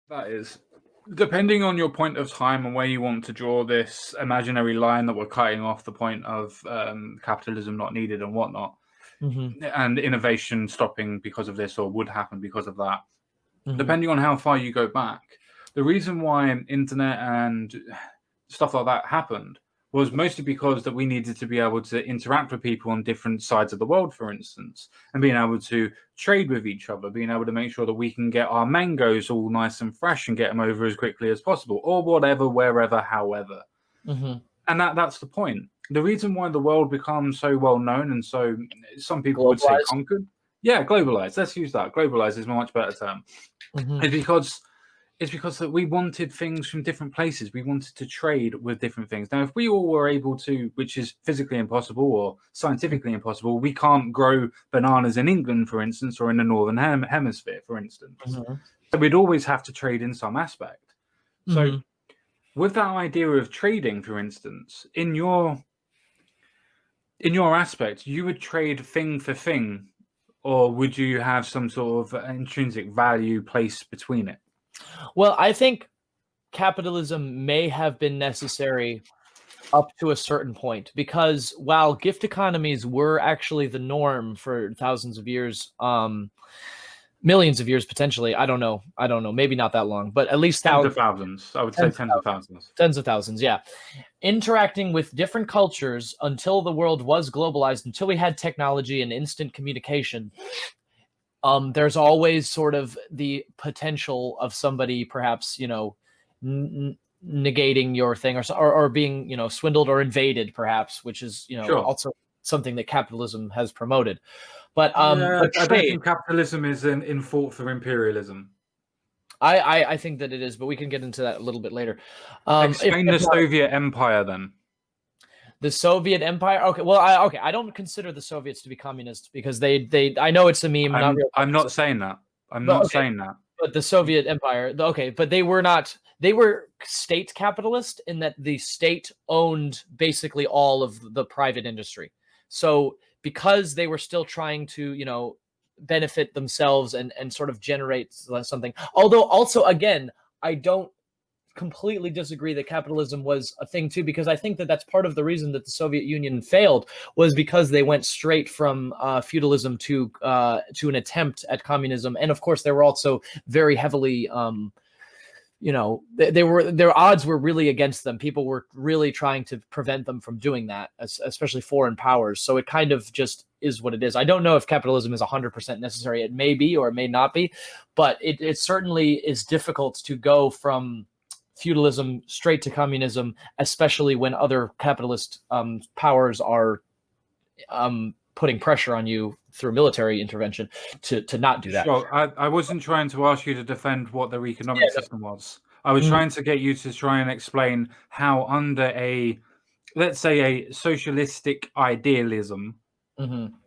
That is, depending on your point of time and where you want to draw this imaginary line that we're cutting off the point of capitalism not needed and whatnot, and innovation stopping because of this or would happen because of that. Depending on how far you go back, the reason why internet and stuff like that happened was mostly because that we needed to be able to interact with people on different sides of the world, for instance, and being able to trade with each other, being able to make sure that we can get our mangoes all nice and fresh and get them over as quickly as possible, or whatever, wherever, however. And that's the point. The reason why the world becomes so well known and so some people would say conquered. Yeah, globalized. Let's use that. Globalized is a much better term. It's because that we wanted things from different places. We wanted to trade with different things. Now, if we all were able to, which is physically impossible or scientifically impossible, we can't grow bananas in England, for instance, or in the Northern Hemisphere, for instance. So we'd always have to trade in some aspect. So with that idea of trading, for instance, in your aspect, you would trade thing for thing, or would you have some sort of intrinsic value placed between it? Well, I think capitalism may have been necessary up to a certain point, because while gift economies were actually the norm for thousands of years, millions of years potentially, I don't know, maybe not that long, but at least tens of thousands. I would say tens of thousands. Tens of thousands, yeah. Interacting with different cultures until the world was globalized, until we had technology and instant communication. There's always sort of the potential of somebody perhaps, negating your thing or being, swindled or invaded, perhaps, which is, also something that capitalism has promoted. But I don't think capitalism is in fault for imperialism. I think that it is, but we can get into that a little bit later. Explain the Soviet Empire then. The Soviet Empire. Okay, well, I don't consider the Soviets to be communist because they. I know it's a meme. I'm not saying that. I'm not saying that. But the Soviet Empire, okay, but they were not. They were state capitalist in that the state owned basically all of the private industry. So because they were still trying to, benefit themselves and sort of generate something. Although also, again, I don't completely disagree that capitalism was a thing too, because I think that that's part of the reason that the Soviet Union failed was because they went straight from feudalism to an attempt at communism. And of course, they were also very heavily, their odds were really against them. People were really trying to prevent them from doing that, especially foreign powers. So it kind of just is what it is. I don't know if capitalism is 100% necessary. It may be or it may not be, but it certainly is difficult to go from feudalism straight to communism, especially when other capitalist powers are putting pressure on you through military intervention to not do that. Sure. I wasn't trying to ask you to defend what their economic system was. I was trying to get you to try and explain how under let's say a socialistic idealism,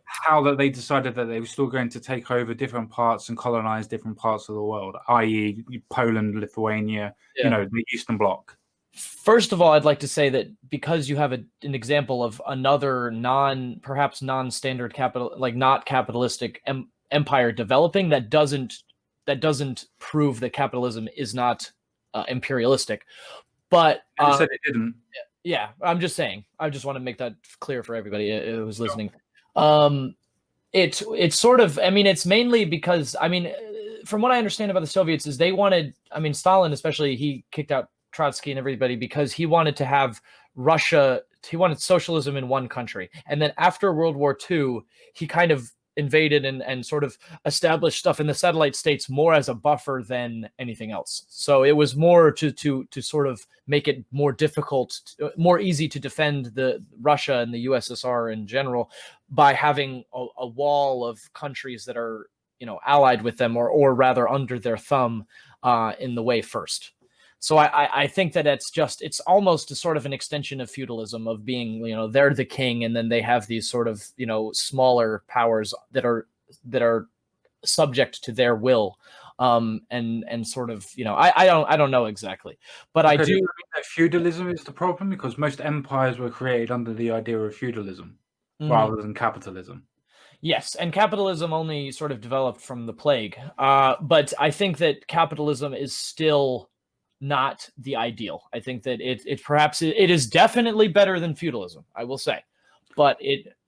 how that they decided that they were still going to take over different parts and colonize different parts of the world, i.e. Poland, Lithuania, the Eastern Bloc. First of all, I'd like to say that because you have an example of another perhaps non-standard capital, like not capitalistic empire developing, that doesn't prove that capitalism is not imperialistic. But you said it didn't. Yeah, I'm just saying. I just want to make that clear for everybody who's listening. It's sort of, it's mainly because, from what I understand about the Soviets is they wanted, Stalin especially, he kicked out Trotsky and everybody because he wanted to have Russia, he wanted socialism in one country. And then after World War II, he kind of invaded and sort of established stuff in the satellite states more as a buffer than anything else. So it was more to sort of make it more difficult, more easy to defend the Russia and the USSR in general by having a wall of countries that are, allied with them or rather under their thumb in the way first. So I think that it's almost a sort of an extension of feudalism of being, they're the king and then they have these sort of, smaller powers that are subject to their will. And sort of, I don't know exactly, but I do. That feudalism is the problem because most empires were created under the idea of feudalism rather than capitalism. Yes, and capitalism only sort of developed from the plague. But I think that capitalism is still not the ideal. I think that it perhaps it is definitely better than feudalism, I will say. But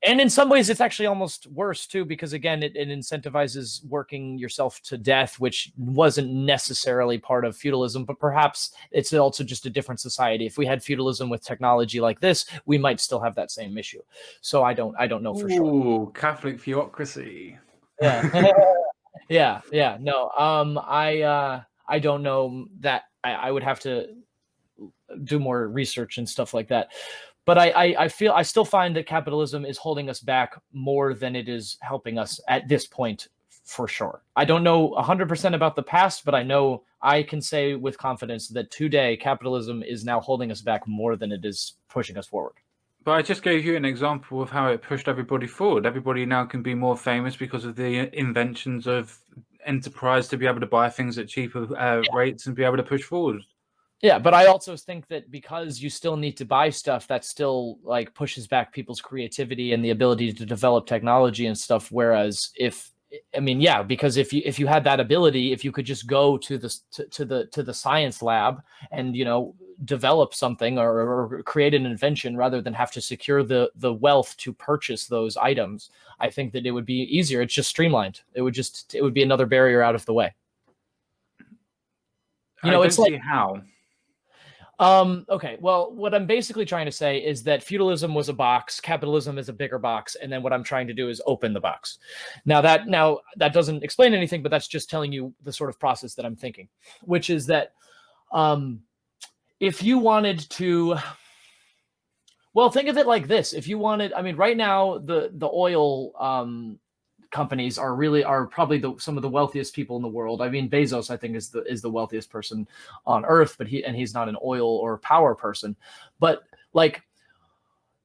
and in some ways it's actually almost worse too, because again it incentivizes working yourself to death, which wasn't necessarily part of feudalism, but perhaps it's also just a different society. If we had feudalism with technology like this, we might still have that same issue. So I don't know for sure. Ooh, Catholic theocracy. Yeah. Yeah. No. I don't know that. I would have to do more research and stuff like that. But I feel I still find that capitalism is holding us back more than it is helping us at this point, for sure. I don't know 100% about the past, but I know I can say with confidence that today capitalism is now holding us back more than it is pushing us forward. But I just gave you an example of how it pushed everybody forward. Everybody now can be more famous because of the inventions of enterprise to be able to buy things at cheaper rates and be able to push forward. Yeah, but I also think that because you still need to buy stuff, that still like pushes back people's creativity and the ability to develop technology and stuff. Whereas because if you had that ability, if you could just go to the science lab and develop something or create an invention rather than have to secure the wealth to purchase those items, I think that it would be easier. It's just streamlined. It would be another barrier out of the way. It's like how. Okay, well, what I'm basically trying to say is that feudalism was a box, capitalism is a bigger box, and then what I'm trying to do is open the box. Now that doesn't explain anything, but that's just telling you the sort of process that I'm thinking, which is that if you wanted to, well, think of it like this. If you wanted, right now the oil companies are probably some of the wealthiest people in the world. I mean, Bezos, I think, is the wealthiest person on earth, but he's not an oil or power person. But like,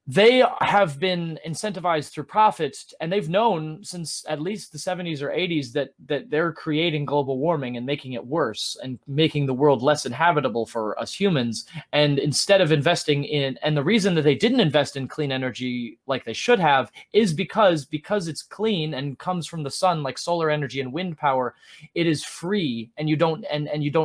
they have been incentivized through profits, and they've known since at least the 70s or 80s that they're creating global warming and making it worse and making the world less inhabitable for us humans. And instead of investing in, and the reason that they didn't invest in clean energy like they should have is because it's clean and comes from the sun, like solar energy and wind power. It is free, and you don't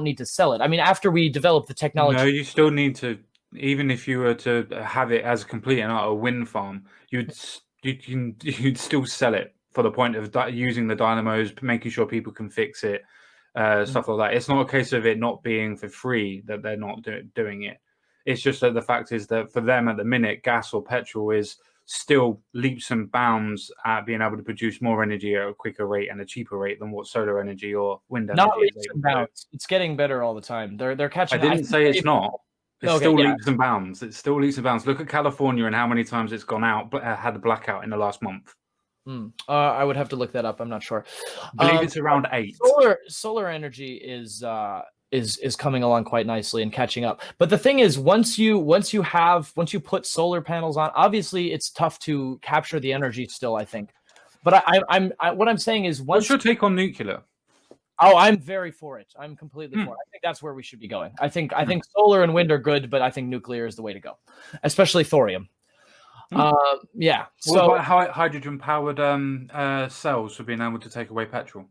need to sell it. I mean, after we develop the technology, no, you still need to. Even if you were to have it as a complete and utter wind farm, you'd still sell it for the point of using the dynamos, making sure people can fix it, stuff like that. It's not a case of it not being for free that they're not doing it. It's just that the fact is that for them at the minute, gas or petrol is still leaps and bounds at being able to produce more energy at a quicker rate and a cheaper rate than what solar energy or wind energy not leaps and bounds. It's getting better all the time. They're catching. I didn't say it's not. It's still leaps and bounds. It's still leaps and bounds. Look at California and how many times it's gone out, but had a blackout in the last month. I would have to look that up. I'm not sure. I believe it's around 8. Solar energy is coming along quite nicely and catching up. But the thing is, once you put solar panels on, obviously it's tough to capture the energy still, I think. But what I'm saying is, what's your take on nuclear? Oh, I'm very for it. I'm completely for it. I think that's where we should be going. I think solar and wind are good, but I think nuclear is the way to go, especially thorium. Yeah. What about hydrogen-powered cells for being able to take away petrol?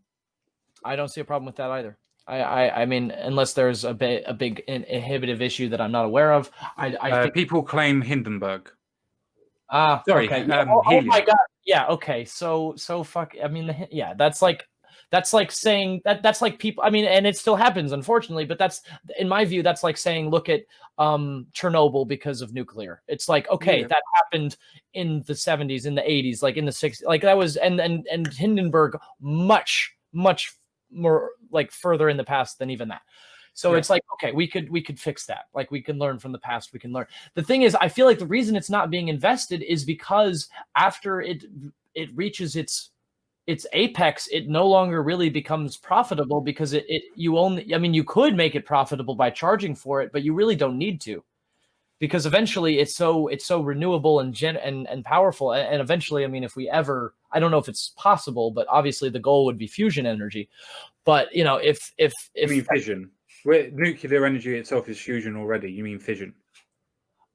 I don't see a problem with that either. I mean, unless there's a big inhibitive issue that I'm not aware of. I think people claim Hindenburg. Sorry. Okay. Oh my God. Yeah. Okay. So fuck. I mean, yeah. That's like saying that's like people. I mean, and it still happens, unfortunately. But that's, in my view, that's like saying, look at Chernobyl because of nuclear. It's like, okay, that happened in the 70s, in the 80s, like in the 60s, like that was, and Hindenburg much more like further in the past than even that. So it's like, okay, we could fix that. Like, we can learn from the past. We can learn. The thing is, I feel like the reason it's not being invested is because after it reaches its apex, it no longer really becomes profitable, because you could make it profitable by charging for it, but you really don't need to, because eventually it's so renewable and powerful. And eventually, I mean, if we ever, I don't know if it's possible, but obviously the goal would be fusion energy. But if you mean fission, nuclear energy itself is fusion already. You mean fission?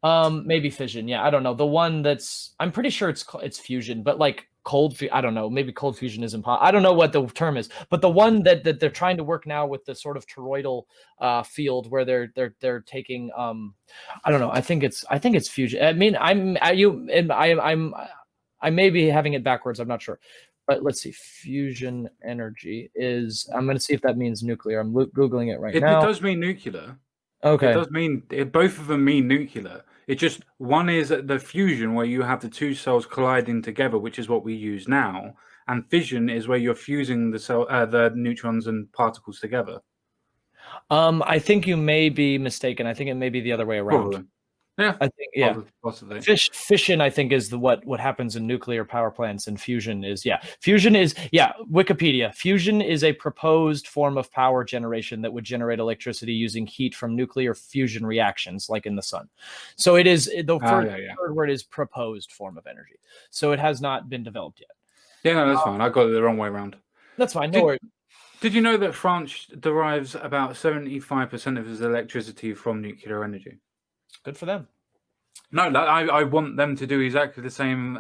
Maybe fission. Yeah, I don't know. The one I'm pretty sure it's fusion, but like I don't know, maybe cold fusion isn't I don't know what the term is, but the one that they're trying to work now with the sort of toroidal field where they're taking I don't know, I think it's fusion. I mean, I may be having it backwards, I'm not sure. But let's see, fusion energy is, I'm going to see if that means nuclear. I'm Googling it right now. It does mean nuclear. Okay. It does mean, both of them mean nuclear. It just, one is the fusion where you have the two cells colliding together, which is what we use now. And fission is where you're fusing the neutrons and particles together. I think you may be mistaken. I think it may be the other way around. Probably. Yeah, I think, yeah. Possibly. Fission, I think, is what happens in nuclear power plants, and fusion is Wikipedia. Fusion is a proposed form of power generation that would generate electricity using heat from nuclear fusion reactions, like in the sun. So it is the third word is proposed form of energy. So it has not been developed yet. Yeah, no, that's fine. I got it the wrong way around. That's fine. No worries. Did you know that France derives about 75% of its electricity from nuclear energy? Good for them. No, I want them to do exactly the same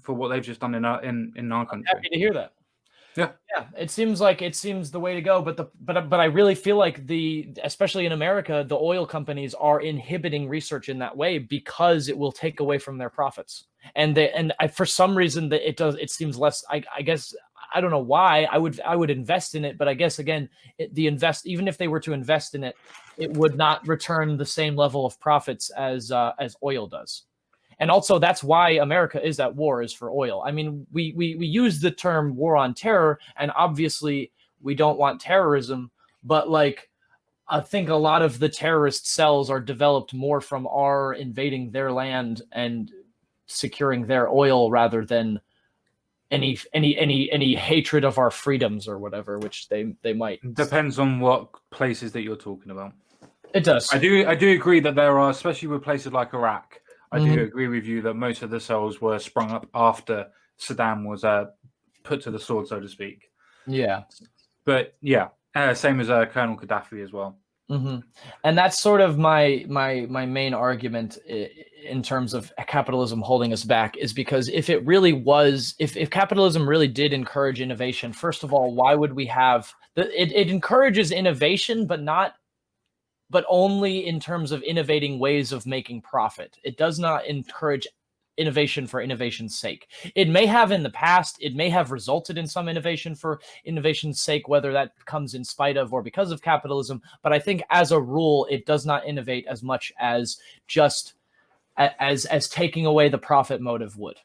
for what they've just done in our country. Happy to hear that. Yeah. It seems the way to go, but I really feel like especially in America, the oil companies are inhibiting research in that way because it will take away from their profits. And for some reason that it seems less. I guess I don't know why. I would invest in it, but I guess again, even if they were to invest in it, it would not return the same level of profits as oil does. And also that's why America is at war, is for oil. I mean, we use the term war on terror, and obviously we don't want terrorism, but like I think a lot of the terrorist cells are developed more from our invading their land and securing their oil rather than any hatred of our freedoms or whatever, which they might. Depends on what places that you're talking about. It does. I do agree that there are, especially with places like Iraq. I do agree with you that most of the cells were sprung up after Saddam was put to the sword, so to speak. Yeah. But yeah, same as Colonel Gaddafi as well. Mm-hmm. And that's sort of my main argument in terms of capitalism holding us back, is because if capitalism really did encourage innovation, first of all, why would we have it encourages innovation, but only in terms of innovating ways of making profit. It does not encourage innovation for innovation's sake. It may have in the past, it may have resulted in some innovation for innovation's sake, whether that comes in spite of or because of capitalism. But I think as a rule, it does not innovate as much as just as taking away the profit motive would.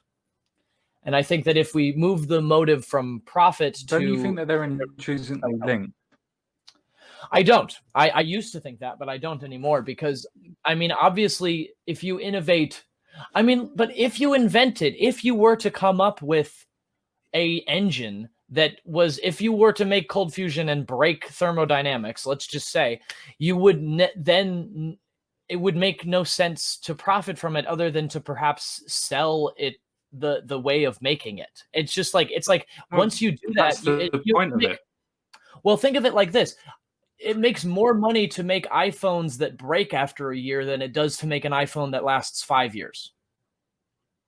And I think that if we move the motive from profit to... Don't you think that they're intrinsically linked? I don't. I used to think that, but I don't anymore, because, I mean, obviously, if you innovate, but if you were to come up with a engine that was, if you were to make cold fusion and break thermodynamics, let's just say, you would then it would make no sense to profit from it other than to perhaps sell it the way of making it. It's just like, once you do that, that's the point of it. Well, think of it like this. It makes more money to make iPhones that break after a year than it does to make an iPhone that lasts 5 years.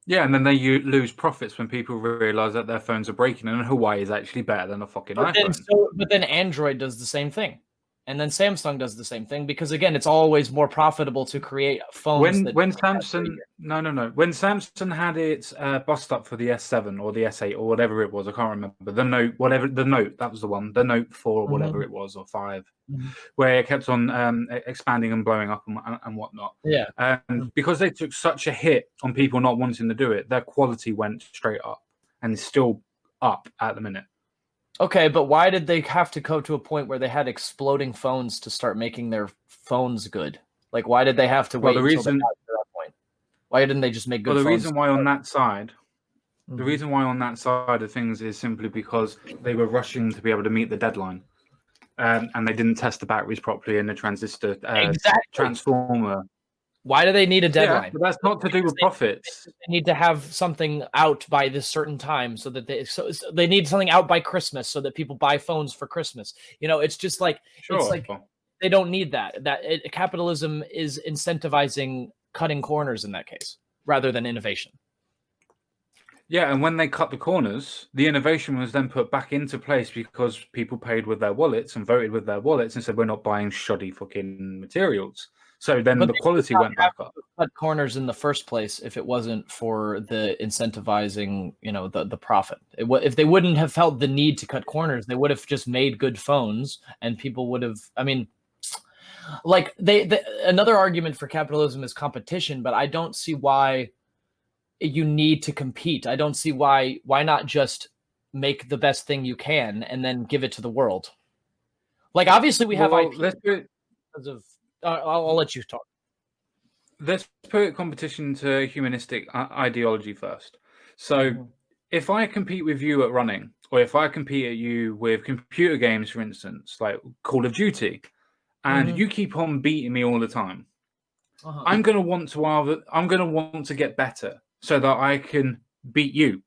Yeah, and then they lose profits when people realize that their phones are breaking, and Hawaii is actually better than a fucking iPhone. But then Android does the same thing. And then Samsung does the same thing, because again, it's always more profitable to create phones. When Samsung had its bust up for the S7 or the S8 or whatever it was, I can't remember. The Note, that was the one. The Note 4 or whatever it was, or 5, where it kept on expanding and blowing up and whatnot. Yeah. And because they took such a hit on people not wanting to do it, their quality went straight up, and it's still up at the minute. Okay, but why did they have to go to a point where they had exploding phones to start making their phones good? Like, why did they have to wait until they got to that point? Why didn't they just make good phones? The reason why on that side, the reason why on that side of things is simply because they were rushing to be able to meet the deadline, and they didn't test the batteries properly in the transistor transformer. Why do they need a deadline? Yeah, but that's not to do with profits. They need to have something out by this certain time, so that they need something out by Christmas so that people buy phones for Christmas. It's just like, it's like they don't need that. Capitalism is incentivizing cutting corners in that case rather than innovation. Yeah, and when they cut the corners, the innovation was then put back into place because people paid with their wallets and voted with their wallets and said, we're not buying shoddy fucking materials. So then But the they would quality not went have back up. to cut corners in the first place if it wasn't for the incentivizing, the profit. If they wouldn't have felt the need to cut corners, they would have just made good phones, and people would have. I mean, like another argument for capitalism is competition, but I don't see why you need to compete. I don't see why not just make the best thing you can and then give it to the world. Like, obviously we have IP because of I'll let you talk. Let's put competition to humanistic ideology first. So if I compete with you at running, or if I compete at you with computer games, for instance, like Call of Duty, and you keep on beating me all the time, I'm going to want to get better so that I can beat you.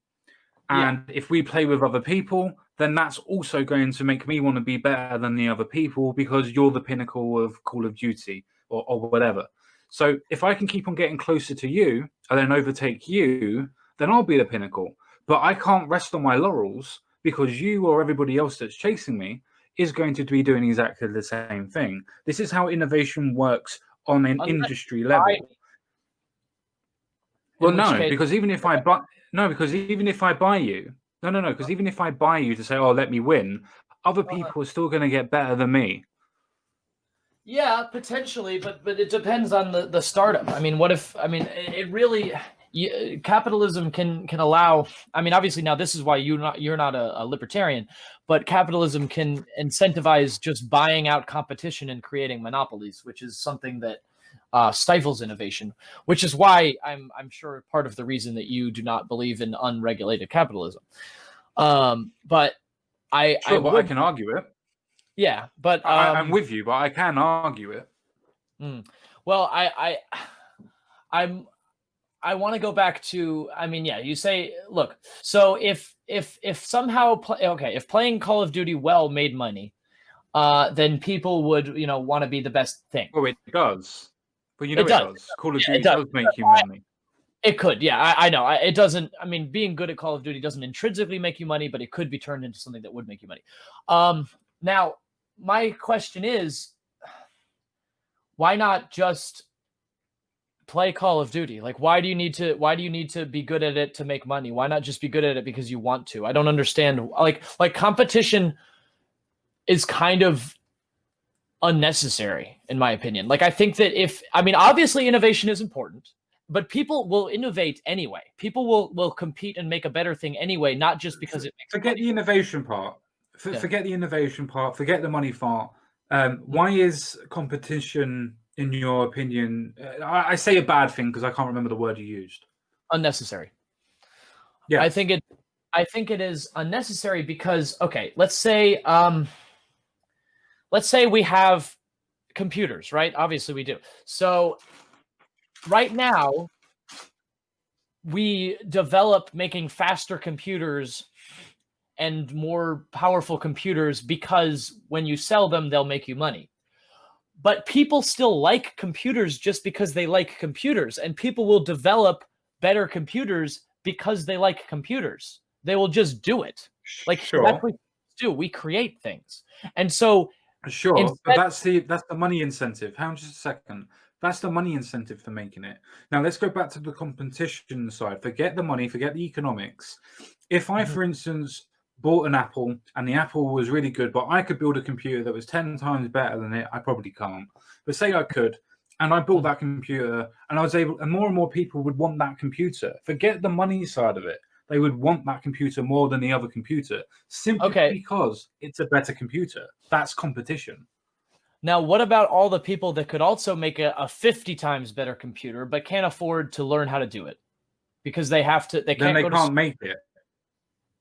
And if we play with other people, then that's also going to make me want to be better than the other people because you're the pinnacle of Call of Duty or whatever. So if I can keep on getting closer to you and then overtake you, then I'll be the pinnacle. But I can't rest on my laurels because you or everybody else that's chasing me is going to be doing exactly the same thing. This is how innovation works on an industry level. Well, no, because even if I buy because even if I buy you, because even if I buy you to say, "Oh, let me win," other people are still going to get better than me. Yeah, potentially, but it depends on the startup. I mean, what if? I mean, it really. Capitalism can allow. I mean, obviously now this is why you're not a libertarian, but capitalism can incentivize just buying out competition and creating monopolies, which is something that stifles innovation. Which is why I'm sure part of the reason that you do not believe in unregulated capitalism. But I can argue it. Yeah, but I'm with you, but I can argue it. Well, I want to go back to. I mean, yeah, you say, look. So if somehow, if playing Call of Duty well made money, then people would want to be the best thing. Well, it does, but it does. Call of Duty does make you money. It could, yeah, I know. It doesn't. I mean, being good at Call of Duty doesn't intrinsically make you money, but it could be turned into something that would make you money. Now, my question is, why not just play Call of Duty? Like, why do you need to be good at it to make money? Why not just be good at it because you want to? I don't understand. Like competition is kind of unnecessary, in my opinion. Like, I think that obviously innovation is important, but people will innovate anyway. People will compete and make a better thing anyway, not just because it makes Forget the innovation part. Forget the innovation part. Forget the money part. Why is competition, in your opinion, I say a bad thing because I can't remember the word you used. Unnecessary. Yeah, I think it is unnecessary because, okay, let's say we have computers, right? Obviously we do. So right now we develop making faster computers and more powerful computers because when you sell them, they'll make you money. But people still like computers just because they like computers, and people will develop better computers because they like computers. They will just do it. Like, sure. That's what we do. We create things. And so sure, but that's the money incentive. Hang on just a second. That's the money incentive for making it. Now let's go back to the competition side. Forget the money, forget the economics. If I, for instance, bought an Apple and the Apple was really good, but I could build a computer that was 10 times better than it, I probably can't. But say I could, and I built that computer, and I was able, and more people would want that computer. Forget the money side of it. They would want that computer more than the other computer simply because it's a better computer. That's competition. Now, what about all the people that could also make a 50 times better computer but can't afford to learn how to do it because they have to? They can't make it.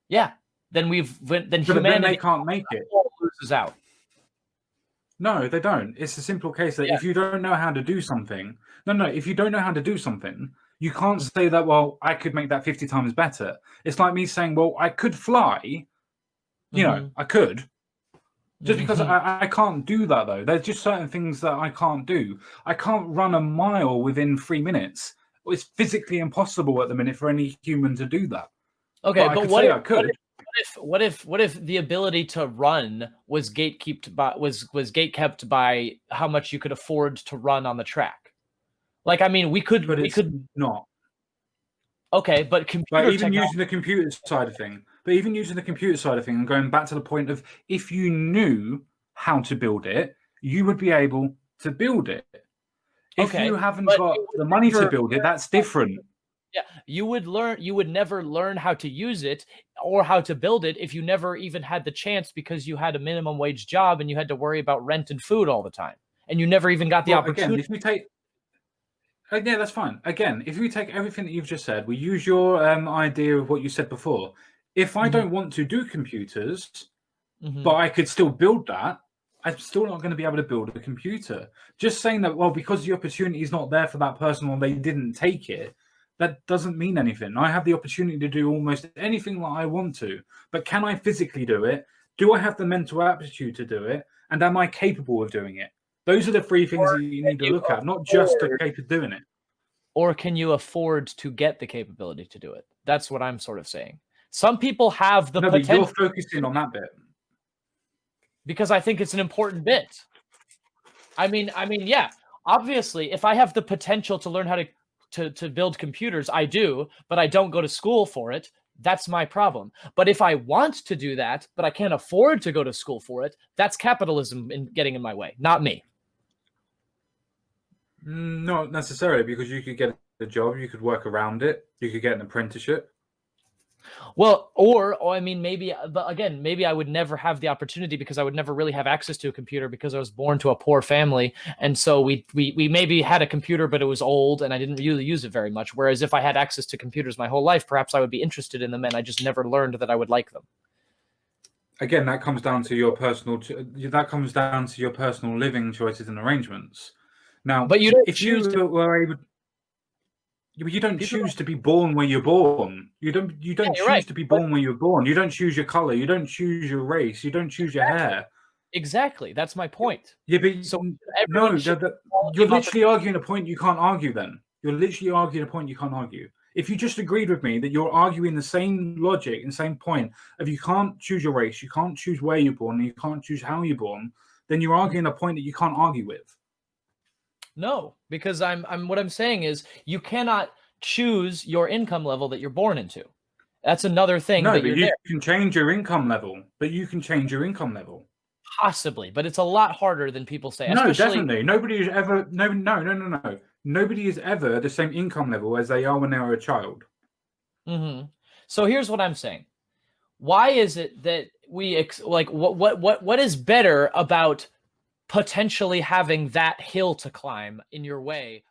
Yeah, then humanity they can't make it. Loses out. No, they don't. It's a simple case that if you don't know how to do something, if you don't know how to do something, you can't say that, well, I could make that 50 times better. It's like me saying, well, I could fly. I could. Just because I can't do that, though. There's just certain things that I can't do. I can't run a mile within 3 minutes. It's physically impossible at the minute for any human to do that. Okay, but what I could. What if the ability to run was gatekept by how much you could afford to run on the track? Like, I mean, we could not. Okay, but But even using the computer side of thing, and going back to the point of, if you knew how to build it, you would be able to build it. If you haven't got the money to build it, that's different. Yeah, you would never learn how to use it or how to build it if you never even had the chance, because you had a minimum wage job and you had to worry about rent and food all the time, and you never even got the opportunity. Again, if we take, yeah, that's fine. Again, if you take everything that you've just said, we use your idea of what you said before. If I don't want to do computers, but I could still build that, I'm still not going to be able to build a computer. Just saying that, well, because the opportunity is not there for that person or they didn't take it, that doesn't mean anything. I have the opportunity to do almost anything that I want to, but can I physically do it? Do I have the mental aptitude to do it? And am I capable of doing it? Those are the three things that you need to look at, not just the capability of doing it. Or can you afford to get the capability to do it? That's what I'm sort of saying. Some people have the potential. But you're focusing on that bit. Because I think it's an important bit. I mean, yeah, obviously, if I have the potential to learn how to build computers, I do, but I don't go to school for it. That's my problem. But if I want to do that, but I can't afford to go to school for it, that's capitalism getting in my way, not me. Not necessarily, because you could get a job, you could work around it, you could get an apprenticeship. Well, or I mean, maybe, but again, maybe I would never have the opportunity because I would never really have access to a computer because I was born to a poor family. And so we maybe had a computer, but it was old and I didn't really use it very much. Whereas if I had access to computers my whole life, perhaps I would be interested in them and I just never learned that I would like them. Again, that comes down to your personal, living choices and arrangements. Now, but you don't if choose you were able, you don't choose to be born where you're born. You don't choose to be born where you're born. You don't choose your color. You don't choose your race. You don't choose your hair. Exactly. That's my point. Yeah, but so no, you're literally arguing a point you can't argue then. You're literally arguing a point you can't argue. If you just agreed with me that you're arguing the same logic and same point of you can't choose your race, you can't choose where you're born, and you can't choose how you're born, then you're arguing a point that you can't argue with. No, because what I'm saying is you cannot choose your income level that you're born into. That's another thing. No, but you can change your income level. Possibly, but it's a lot harder than people say. No, definitely. Nobody is ever. No. Nobody is ever the same income level as they are when they are a child. So here's what I'm saying. Why is it that we what is better about potentially having that hill to climb in your way